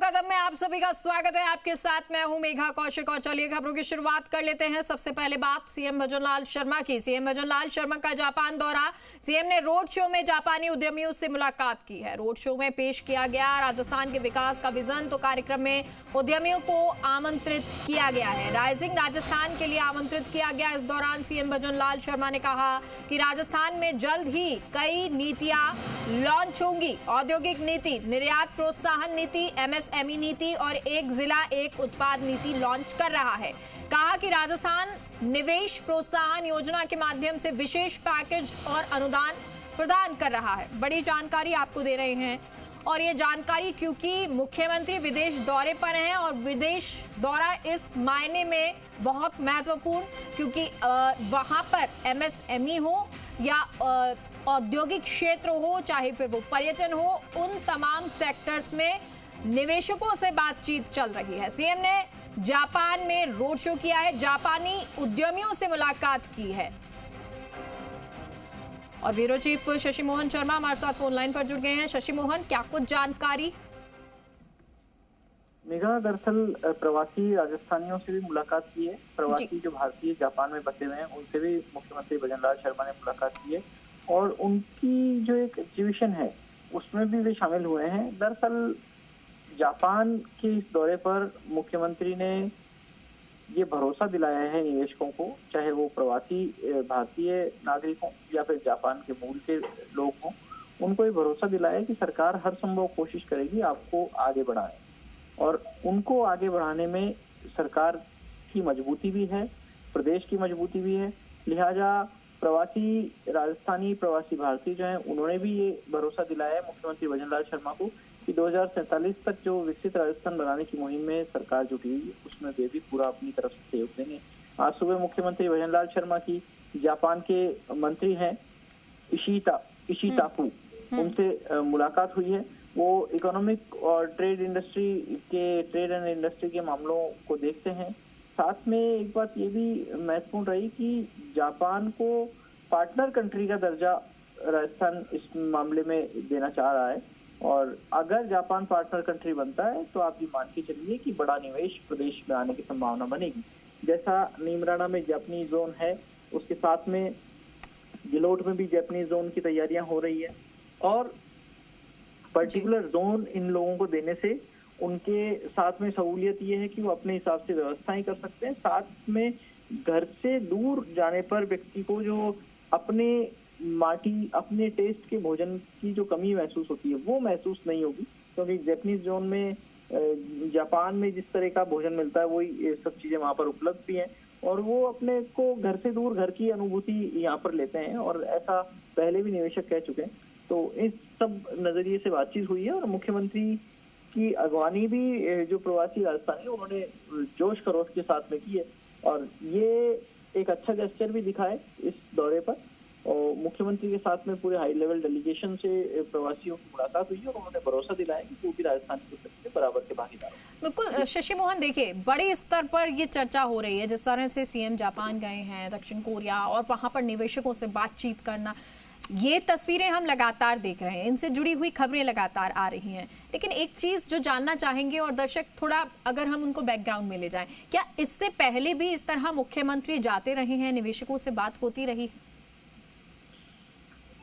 कदम में आप सभी का स्वागत है। आपके साथ मैं हूं मेघा कौशिक और चलिए खबरों की शुरुआत कर लेते हैं। सबसे पहले बात सीएम भजनलाल शर्मा की। सीएम भजनलाल शर्मा का जापान दौरा। सीएम ने रोड शो में जापानी उद्यमियों से मुलाकात की है। रोड शो में पेश किया गया राजस्थान के विकास का विजन। तो कार्यक्रम में उद्यमियों को आमंत्रित किया गया है। राइजिंग राजस्थान के लिए आमंत्रित किया गया। इस दौरान सीएम भजनलाल शर्मा ने कहा कि राजस्थान में जल्द ही कई नीतियां लॉन्च होंगी। औद्योगिक नीति, निर्यात प्रोत्साहन नीति, एमएसएमई नीति और एक जिला एक उत्पाद नीति लॉन्च कर रहा है। कहा कि राजस्थान निवेश प्रोत्साहन योजना के माध्यम से विशेष पैकेज और अनुदान प्रदान कर रहा है। बड़ी जानकारी आपको दे रहे हैं और ये जानकारी क्योंकि मुख्यमंत्री विदेश दौरे पर हैं और विदेश दौरा इस मायने में बहुत महत्वपूर्ण क्योंकि वहां पर एमएसएमई हो या औद्योगिक क्षेत्र हो, चाहे फिर वो पर्यटन हो, उन तमाम सेक्टर्स में निवेशकों से बातचीत चल रही है। सीएम ने जापान में रोड शो किया है, जापानी उद्यमियों से मुलाकात की है। और ब्यूरो चीफ शशि मोहन शर्मा हमारे साथ फोन लाइन पर जुड़ गए हैं। शशि मोहन, क्या कुछ जानकारी? मेघा, दरअसल प्रवासी राजस्थानियों से भी मुलाकात की है। प्रवासी जो भारतीय जापान में बसे हुए हैं उनसे भी मुख्यमंत्री भजनलाल शर्मा ने मुलाकात की है और उनकी जो एक एग्जीबिशन है उसमें भी वे शामिल हुए हैं। दरअसल जापान के इस दौरे पर मुख्यमंत्री ने ये भरोसा दिलाया है निवेशकों को, चाहे वो प्रवासी भारतीय नागरिक हों या फिर जापान के मूल के लोग हों, उनको ये भरोसा दिलाया है कि सरकार हर संभव कोशिश करेगी आपको आगे बढ़ाए। और उनको आगे बढ़ाने में सरकार की मजबूती भी है, प्रदेश की मजबूती भी है। लिहाजा प्रवासी राजस्थानी, प्रवासी भारतीय जो हैं उन्होंने भी ये भरोसा दिलाया है मुख्यमंत्री भजनलाल शर्मा को कि 2047 तक जो विकसित राजस्थान बनाने की मुहिम में सरकार जुटी हुई है उसमें वे भी पूरा अपनी तरफ से सहयोग देंगे। आज सुबह मुख्यमंत्री भजनलाल शर्मा की जापान के मंत्री हैं इशिताकू, उनसे मुलाकात हुई है। वो इकोनॉमिक और ट्रेड एंड इंडस्ट्री के मामलों को देखते हैं। साथ में एक बात ये भी महत्वपूर्ण रही कि जापान को पार्टनर कंट्री का दर्जा राजस्थान इस मामले में देना चाह रहा है और अगर जापान पार्टनर कंट्री बनता है तो आप ये मान के चलिए कि बड़ा निवेश प्रदेश में आने की संभावना बनेगी। जैसा नीमराना में जापानीज जोन है, उसके साथ में गिलोट में भी जापानीज जोन की तैयारियां हो रही है और पर्टिकुलर जोन इन लोगों को देने से उनके साथ में सहूलियत ये है कि वो अपने हिसाब से व्यवस्थाएं कर सकते हैं। साथ में घर से दूर जाने पर व्यक्ति को जो अपने माटी, अपने टेस्ट के भोजन की जो कमी महसूस होती है वो महसूस नहीं होगी, क्योंकि जापानीज जोन में जापान में जिस तरह का भोजन मिलता है वही सब चीजें वहां पर उपलब्ध भी हैं और वो अपने को घर से दूर घर की अनुभूति यहाँ पर लेते हैं और ऐसा पहले भी निवेशक कह चुके हैं। तो इस सब नजरिए से बातचीत हुई है और मुख्यमंत्री की अगवानी भी जो प्रवासी राजस्थानी उन्होंने जोश खरोश के साथ में की है और ये एक अच्छा जेस्चर भी दिखा है इस दौरे पर। और मुख्यमंत्री के साथ में पूरे हाई लेवल डेलीगेशन से प्रवासियों की मुलाकात हुई है और उन्होंने भरोसा दिलाया कि वो भी राजस्थान की से बराबर के भागीदार हैं। बिल्कुल शशि मोहन, देखिए बड़े स्तर पर ये चर्चा हो रही है, जिस तरह से सीएम जापान गए हैं, दक्षिण कोरिया, और वहां पर निवेशकों से बातचीत करना, ये तस्वीरें हम लगातार देख रहे हैं, इनसे जुड़ी हुई खबरें लगातार आ रही हैं। लेकिन एक चीज जो जानना चाहेंगे और दर्शक थोड़ा अगर हम उनको बैकग्राउंड में ले जाएं, क्या इससे पहले भी इस तरह मुख्यमंत्री जाते रहे हैं, निवेशकों से बात होती रही है?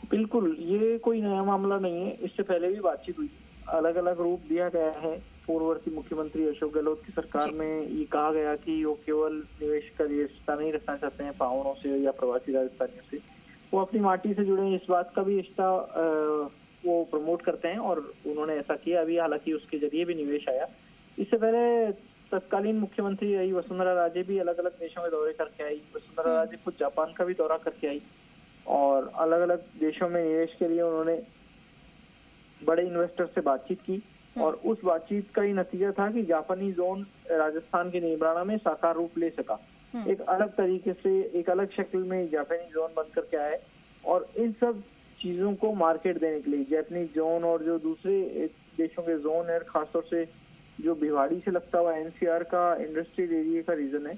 बिल्कुल, ये कोई नया मामला नहीं है, इससे पहले भी बातचीत हुई, अलग अलग रूप दिया गया है। पूर्ववर्ती मुख्यमंत्री अशोक गहलोत की सरकार में ये कहा गया कि वो केवल निवेश का रिश्ता नहीं रखना चाहते हैं पावनों से या प्रवासी राजस्थानियों से, वो अपनी माटी से जुड़े इस बात का भी रिश्ता वो प्रमोट करते हैं और उन्होंने ऐसा किया अभी, हालांकि उसके जरिए भी निवेश आया। इससे पहले तत्कालीन मुख्यमंत्री रही वसुंधरा राजे भी अलग अलग देशों में दौरे करके आई। वसुंधरा राजे खुद जापान का भी दौरा करके आई और अलग अलग देशों में निवेश के लिए उन्होंने बड़े इन्वेस्टर से बातचीत की और उस बातचीत का ही नतीजा था कि जापानी जोन राजस्थान के नीमराना में साकार रूप ले सका। एक अलग तरीके से, एक अलग शक्ल में जापानी जोन बन करके आए और इन सब चीजों को मार्केट देने के लिए जापानी जोन और जो दूसरे देशों के जोन है, खासतौर से जो भिवाड़ी से लगता हुआ एनसीआर का इंडस्ट्रियल एरिया का रीजन है,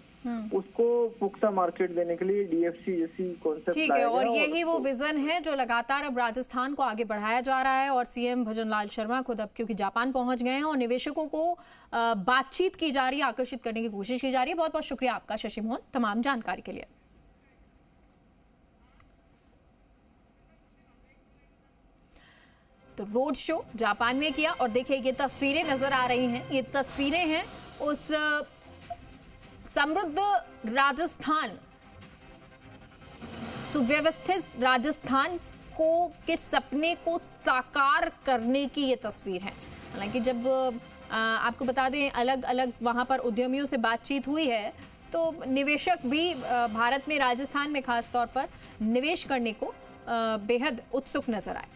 उसको पुख्ता मार्केट देने के लिए डीएफसी जैसी कॉन्सेप्ट ठीक है। और यही वो विजन है जो लगातार अब राजस्थान को आगे बढ़ाया जा रहा है। और सीएम भजनलाल शर्मा खुद अब क्योंकि जापान पहुंच गए हैं और निवेशकों को बातचीत की जा रही है, आकर्षित करने की कोशिश की जा रही है। बहुत बहुत शुक्रिया आपका शशि मोहन तमाम जानकारी के लिए। तो रोड शो जापान में किया और देखिए ये तस्वीरें नजर आ रही हैं, ये तस्वीरें हैं उस समृद्ध राजस्थान, सुव्यवस्थित राजस्थान को के सपने को साकार करने की ये तस्वीर है। हालांकि जब आपको बता दें अलग अलग वहां पर उद्यमियों से बातचीत हुई है तो निवेशक भी भारत में राजस्थान में खास तौर पर निवेश करने को बेहद उत्सुक नजर आए।